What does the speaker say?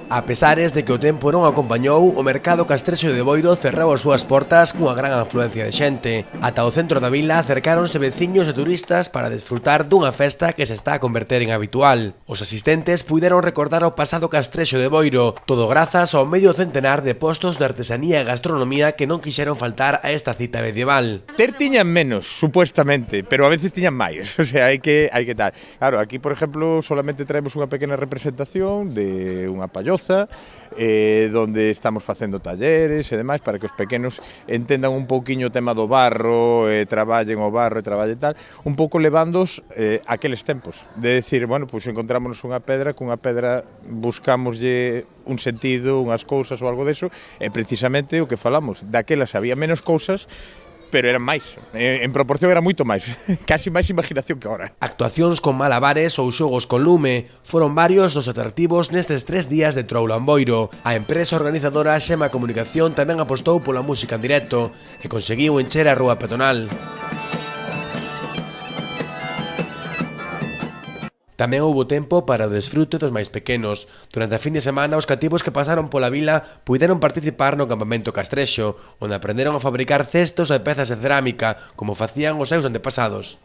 A pesares de que o tempo non acompañou, o mercado castrexo de Boiro cerrou as súas portas cunha gran afluencia de xente. Ata o centro da vila acercáronse veciños e turistas para desfrutar dunha festa que se está a converter en habitual. Os asistentes puideron recordar o pasado castrexo de Boiro, todo grazas ao medio centenar de postos de artesanía e gastronomía que non quixeron faltar a esta cita medieval. Ter tiñan menos, supuestamente, pero a veces tiñan máis, o sea, hai que tal. Claro, aquí, por exemplo, solamente traemos unha pequena representación de unha palloza, donde estamos facendo talleres e demais para que os pequenos entendan un pouquiño o tema do barro, traballen o barro e traballen tal, un pouco levándos aqueles tempos, de decir, bueno, pois encontrámonos unha pedra, cunha pedra buscámoslle un sentido, unhas cousas ou algo deso, e precisamente o que falamos, daquelas había menos cousas, pero eran máis, en proporción era moito máis, casi máis imaginación que agora. Actuacións con malabares ou xogos con lume foron varios dos atractivos nestes 3 días de Troula en Boiro. A empresa organizadora Xema Comunicación tamén apostou pola música en directo e conseguiu encher a rúa peatonal. Tamén houbo tempo para o desfrute dos máis pequenos. Durante a fin de semana, os cativos que pasaron pola vila puideron participar no campamento castrexo, onde aprenderon a fabricar cestos e pezas de cerámica, como facían os seus antepasados.